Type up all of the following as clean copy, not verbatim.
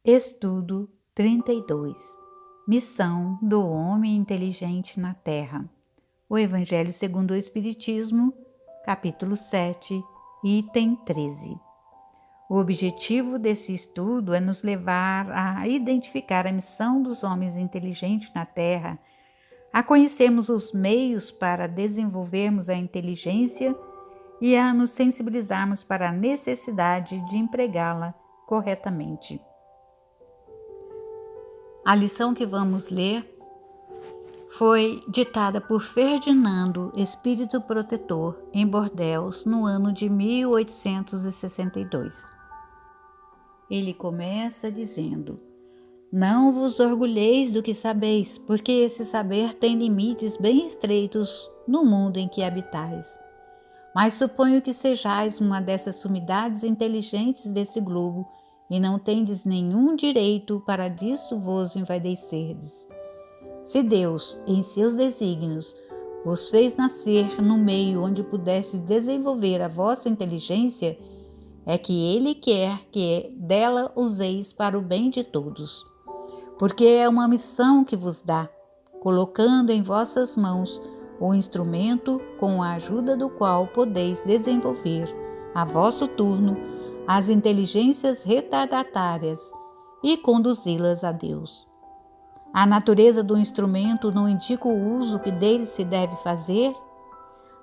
Estudo 32. Missão do homem inteligente na Terra. O Evangelho segundo o Espiritismo, capítulo 7, item 13. O objetivo desse estudo é nos levar a identificar a missão dos homens inteligentes na Terra, a conhecermos os meios para desenvolvermos a inteligência e a nos sensibilizarmos para a necessidade de empregá-la corretamente. A lição que vamos ler foi ditada por Ferdinando, espírito protetor, em Bordeaux, no ano de 1862. Ele começa dizendo: "Não vos orgulheis do que sabeis, porque esse saber tem limites bem estreitos no mundo em que habitais. Mas suponho que sejais uma dessas sumidades inteligentes desse globo, e não tendes nenhum direito para disso vos envaidecerdes. Se Deus, em seus desígnios, vos fez nascer no meio onde pudestes desenvolver a vossa inteligência, é que Ele quer que dela useis para o bem de todos. Porque é uma missão que vos dá, colocando em vossas mãos o instrumento com a ajuda do qual podeis desenvolver, a vosso turno, as inteligências retardatárias e conduzi-las a Deus. A natureza do instrumento não indica o uso que dele se deve fazer?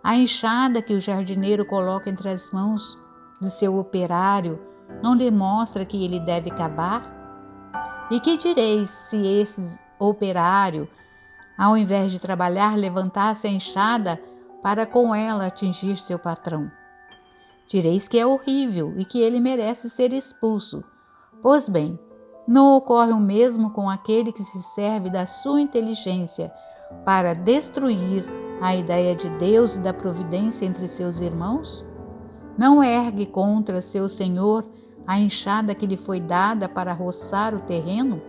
A enxada que o jardineiro coloca entre as mãos de seu operário não demonstra que ele deve cavar? E que direis se esse operário, ao invés de trabalhar, levantasse a enxada para com ela atingir seu patrão? Direis que é horrível e que ele merece ser expulso. Pois bem, não ocorre o mesmo com aquele que se serve da sua inteligência para destruir a ideia de Deus e da providência entre seus irmãos? Não ergue contra seu senhor a enxada que lhe foi dada para roçar o terreno?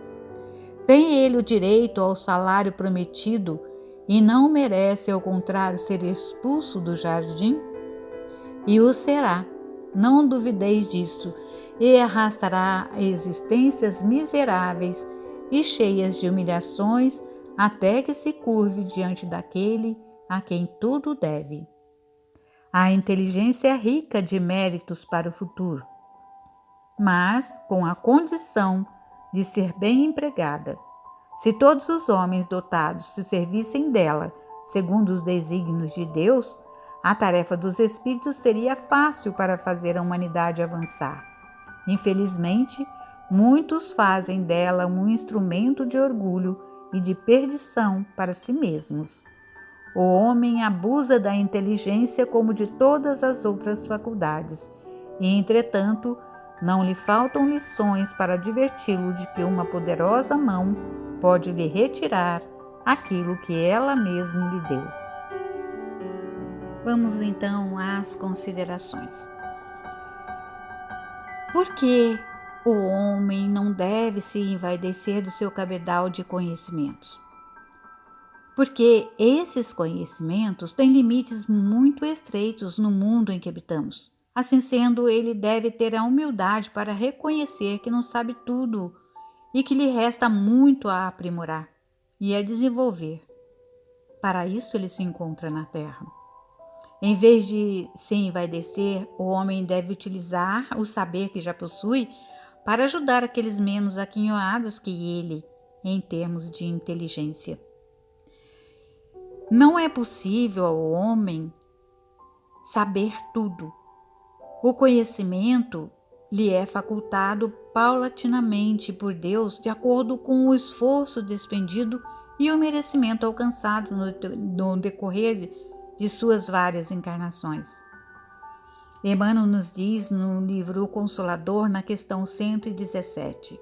Tem ele o direito ao salário prometido e não merece, ao contrário, ser expulso do jardim? E o será, não duvideis disso, e arrastará existências miseráveis e cheias de humilhações até que se curve diante daquele a quem tudo deve. A inteligência é rica de méritos para o futuro, mas com a condição de ser bem empregada. Se todos os homens dotados se servissem dela segundo os desígnios de Deus, a tarefa dos espíritos seria fácil para fazer a humanidade avançar. Infelizmente, muitos fazem dela um instrumento de orgulho e de perdição para si mesmos. O homem abusa da inteligência como de todas as outras faculdades, e, entretanto, não lhe faltam lições para adverti-lo de que uma poderosa mão pode lhe retirar aquilo que ela mesma lhe deu. Vamos então às considerações. Por que o homem não deve se envaidecer do seu cabedal de conhecimentos? Porque esses conhecimentos têm limites muito estreitos no mundo em que habitamos. Assim sendo, ele deve ter a humildade para reconhecer que não sabe tudo e que lhe resta muito a aprimorar e a desenvolver. Para isso ele se encontra na Terra. Em vez de se envaidecer, o homem deve utilizar o saber que já possui para ajudar aqueles menos aquinhoados que ele, em termos de inteligência. Não é possível ao homem saber tudo. O conhecimento lhe é facultado paulatinamente por Deus de acordo com o esforço despendido e o merecimento alcançado no decorrer de suas várias encarnações. Emmanuel nos diz no livro O Consolador, na questão 117,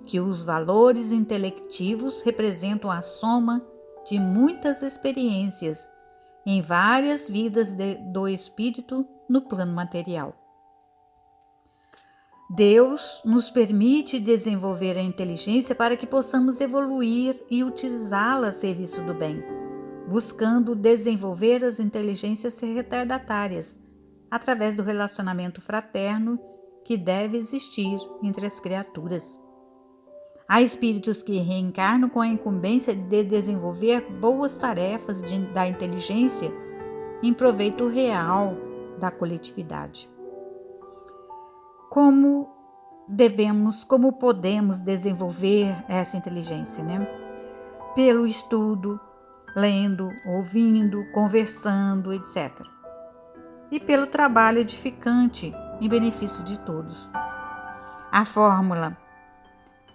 que os valores intelectivos representam a soma de muitas experiências em várias vidas do espírito no plano material. Deus nos permite desenvolver a inteligência para que possamos evoluir e utilizá-la a serviço do bem, buscando desenvolver as inteligências retardatárias através do relacionamento fraterno que deve existir entre as criaturas. Há espíritos que reencarnam com a incumbência de desenvolver boas tarefas da inteligência em proveito real da coletividade. Como podemos desenvolver essa inteligência, né? Pelo estudo, lendo, ouvindo, conversando, etc. E pelo trabalho edificante em benefício de todos. A fórmula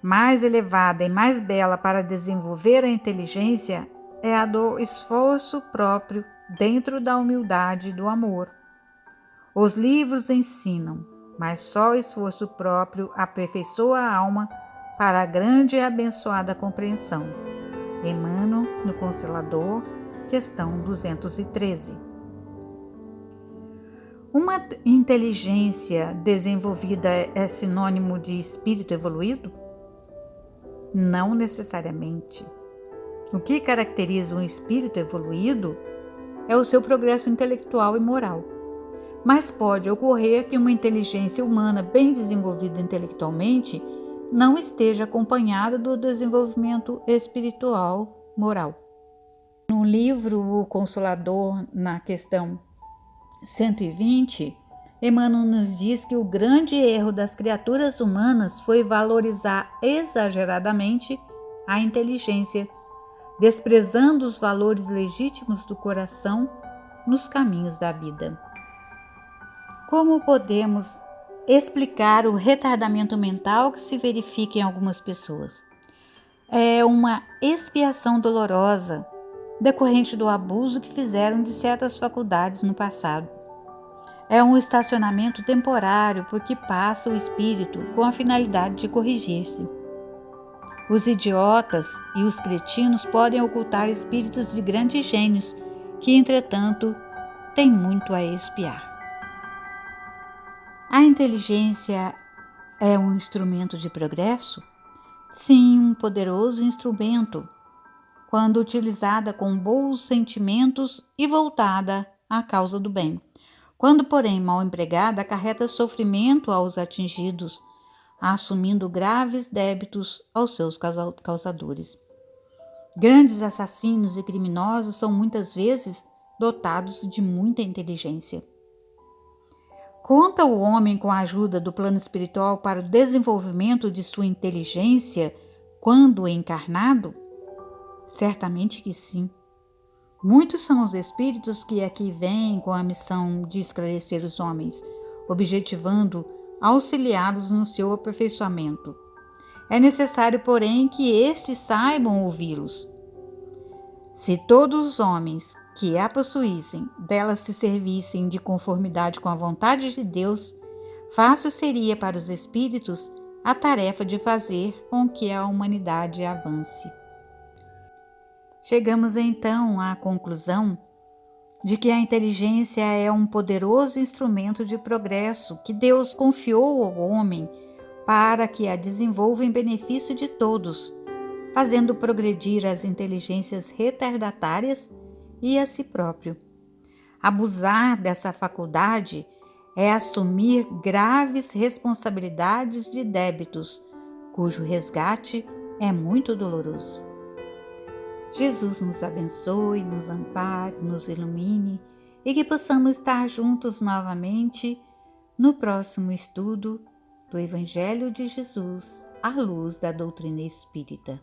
mais elevada e mais bela para desenvolver a inteligência é a do esforço próprio dentro da humildade e do amor. Os livros ensinam, mas só o esforço próprio aperfeiçoa a alma para a grande e abençoada compreensão. Emmanuel, no Consolador, questão 213. Uma inteligência desenvolvida é sinônimo de espírito evoluído? Não necessariamente. O que caracteriza um espírito evoluído é o seu progresso intelectual e moral. Mas pode ocorrer que uma inteligência humana bem desenvolvida intelectualmente não esteja acompanhada do desenvolvimento espiritual moral. No livro O Consolador, na questão 120, Emmanuel nos diz que o grande erro das criaturas humanas foi valorizar exageradamente a inteligência, desprezando os valores legítimos do coração nos caminhos da vida. Como podemos explicar o retardamento mental que se verifica em algumas pessoas? É uma expiação dolorosa decorrente do abuso que fizeram de certas faculdades no passado. É um estacionamento temporário por que passa o espírito com a finalidade de corrigir-se. Os idiotas e os cretinos podem ocultar espíritos de grandes gênios que, entretanto, têm muito a expiar. A inteligência é um instrumento de progresso? Sim, um poderoso instrumento, quando utilizada com bons sentimentos e voltada à causa do bem. Quando, porém, mal empregada, acarreta sofrimento aos atingidos, assumindo graves débitos aos seus causadores. Grandes assassinos e criminosos são muitas vezes dotados de muita inteligência. Conta o homem com a ajuda do plano espiritual para o desenvolvimento de sua inteligência quando encarnado? Certamente que sim. Muitos são os espíritos que aqui vêm com a missão de esclarecer os homens, objetivando auxiliá-los no seu aperfeiçoamento. É necessário, porém, que estes saibam ouvi-los. Se todos os homens que a possuíssem delas se servissem de conformidade com a vontade de Deus, fácil seria para os espíritos a tarefa de fazer com que a humanidade avance. Chegamos então à conclusão de que a inteligência é um poderoso instrumento de progresso que Deus confiou ao homem para que a desenvolva em benefício de todos, fazendo progredir as inteligências retardatárias e a si próprio. Abusar dessa faculdade é assumir graves responsabilidades de débitos, cujo resgate é muito doloroso. Jesus nos abençoe, nos ampare, nos ilumine e que possamos estar juntos novamente no próximo estudo do Evangelho de Jesus à luz da doutrina espírita.